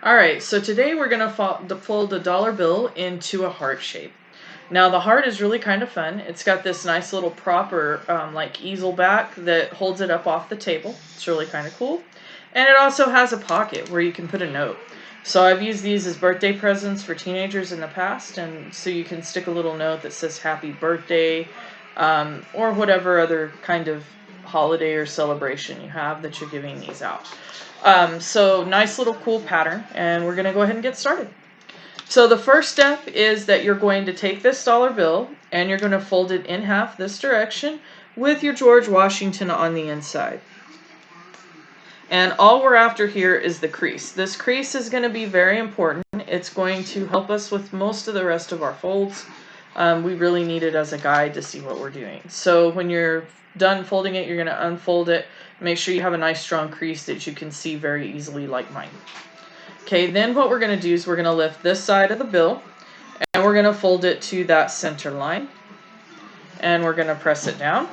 Alright, so today we're going to fold a dollar bill into a heart shape. Now the heart is really kind of fun. It's got this nice little proper like easel back that holds it up off the table. It's really kind of cool. And it also has a pocket where you can put a note. So I've used these as birthday presents for teenagers in the past, and so you can stick a little note that says happy birthday, or whatever other kind of holiday or celebration you have that you're giving these out. So nice little cool pattern, and we're going to go ahead and get started. So the first step is that you're going to take this dollar bill and you're going to fold it in half this direction with your George Washington on the inside. And all we're after here is the crease. This crease is going to be very important. It's going to help us with most of the rest of our folds. We really need it as a guide to see what we're doing. So when you're done folding it, you're going to unfold it. Make sure you have a nice strong crease that you can see very easily like mine. Okay, then what we're going to do is we're going to lift this side of the bill and we're going to fold it to that center line. And we're going to press it down.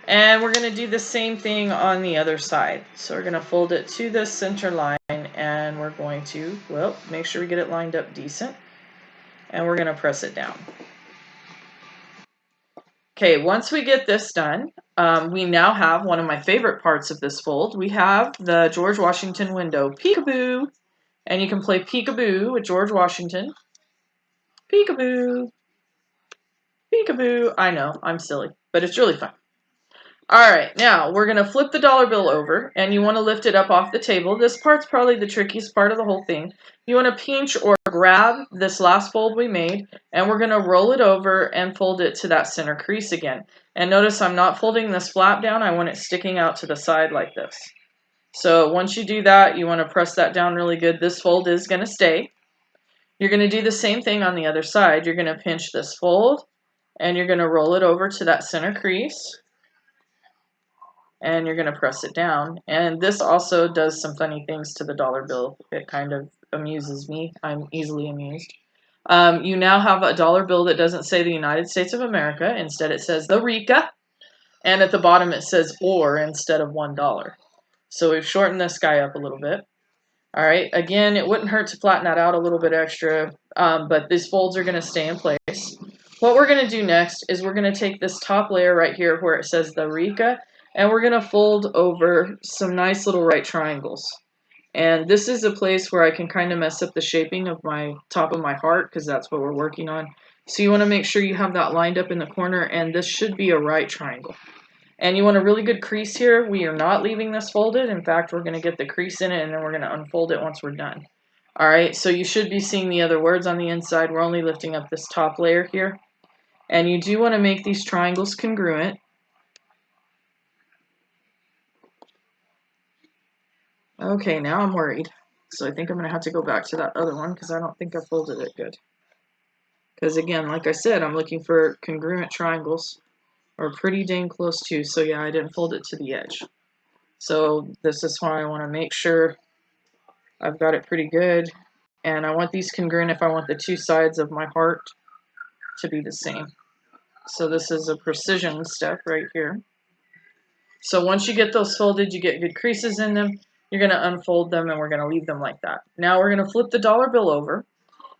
And we're going to do the same thing on the other side. So we're going to fold it to the center line and we're going to, well, make sure we get it lined up decent. And we're going to press it down. Okay, once we get this done, we now have one of my favorite parts of this fold. We have the George Washington window. Peekaboo! And you can play peekaboo with George Washington. Peekaboo! Peekaboo! I know, I'm silly, but it's really fun. Alright, now we're going to flip the dollar bill over, and you want to lift it up off the table. This part's probably the trickiest part of the whole thing. You want to pinch or grab this last fold we made, and we're going to roll it over and fold it to that center crease again. And notice I'm not folding this flap down, I want it sticking out to the side like this. So once you do that, you want to press that down really good. This fold is going to stay. You're going to do the same thing on the other side. You're going to pinch this fold, and you're going to roll it over to that center crease. And you're going to press it down. And this also does some funny things to the dollar bill. It kind of amuses me. I'm easily amused. You now have a dollar bill that doesn't say the United States of America. Instead, it says the Rica. And at the bottom, it says or instead of $1. So we've shortened this guy up a little bit. All right. Again, it wouldn't hurt to flatten that out a little bit extra, but these folds are going to stay in place. What we're going to do next is we're going to take this top layer right here where it says the Rica, and we're going to fold over some nice little right triangles. And this is a place where I can kind of mess up the shaping of my top of my heart because that's what we're working on. So you want to make sure you have that lined up in the corner, and this should be a right triangle. And you want a really good crease here. We are not leaving this folded. In fact, we're going to get the crease in it and then we're going to unfold it once we're done. All right, so you should be seeing the other words on the inside. We're only lifting up this top layer here. And you do want to make these triangles congruent. Okay, now I'm worried. So I think I'm going to have to go back to that other one because I don't think I folded it good. Because again, like I said, I'm looking for congruent triangles. Or pretty dang close to. So yeah, I didn't fold it to the edge. So this is why I want to make sure I've got it pretty good. And I want these congruent if I want the two sides of my heart to be the same. So this is a precision step right here. So once you get those folded, you get good creases in them. You're going to unfold them and we're going to leave them like that. Now we're going to flip the dollar bill over.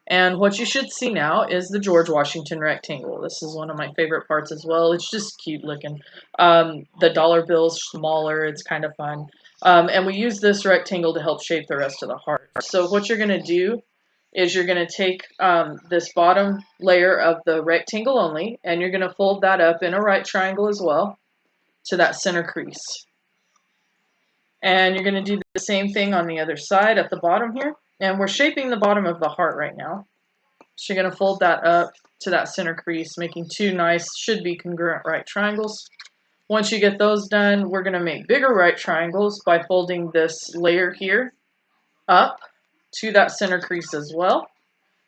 And what you should see now is the George Washington rectangle. This is one of my favorite parts as well. It's just cute looking. The dollar bill's smaller. It's kind of fun. And we use this rectangle to help shape the rest of the heart. So what you're going to do is you're going to take this bottom layer of the rectangle only, and you're going to fold that up in a right triangle as well to that center crease. And you're going to do the same thing on the other side at the bottom here. And we're shaping the bottom of the heart right now. So you're going to fold that up to that center crease, making two nice, should be congruent right triangles. Once you get those done, we're going to make bigger right triangles by folding this layer here up to that center crease as well.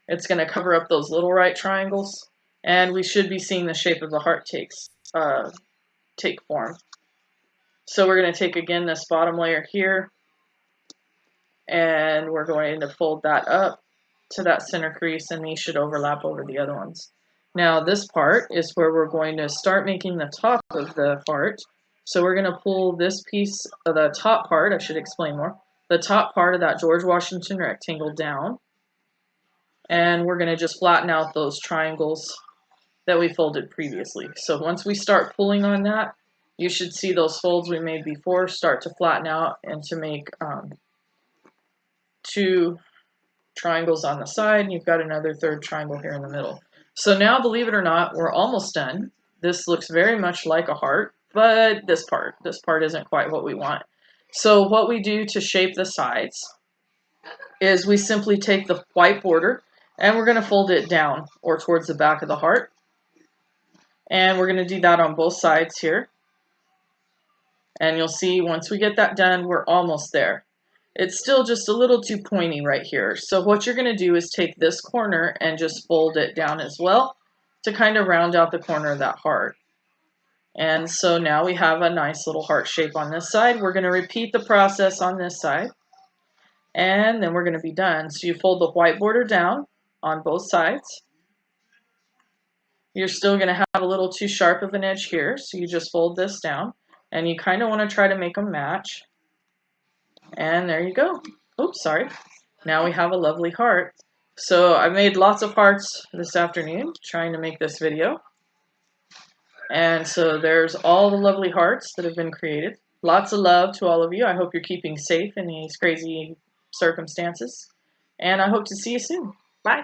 It's going to cover up those little right triangles, and we should be seeing the shape of the heart take form. So we're going to take again this bottom layer here, and we're going to fold that up to that center crease, and these should overlap over the other ones. Now this part is where we're going to start making the top of the heart. So we're going to pull this piece of the top part, I should explain more, the top part of that George Washington rectangle down. And we're going to just flatten out those triangles that we folded previously. So once we start pulling on that, you should see those folds we made before start to flatten out and to make 2 triangles on the side, and you've got another 3rd triangle here in the middle. So now, believe it or not, we're almost done. This looks very much like a heart, but this part isn't quite what we want. So what we do to shape the sides is we simply take the white border and we're going to fold it down or towards the back of the heart. And we're going to do that on both sides here. And you'll see once we get that done, we're almost there. It's still just a little too pointy right here. So what you're going to do is take this corner and just fold it down as well to kind of round out the corner of that heart. And so now we have a nice little heart shape on this side. We're going to repeat the process on this side. And then we're going to be done. So you fold the white border down on both sides. You're still going to have a little too sharp of an edge here. So you just fold this down. And you kind of want to try to make them match. And there you go. Oops, sorry. Now we have a lovely heart. So I made lots of hearts this afternoon trying to make this video. And so there's all the lovely hearts that have been created. Lots of love to all of you. I hope you're keeping safe in these crazy circumstances. And I hope to see you soon. Bye.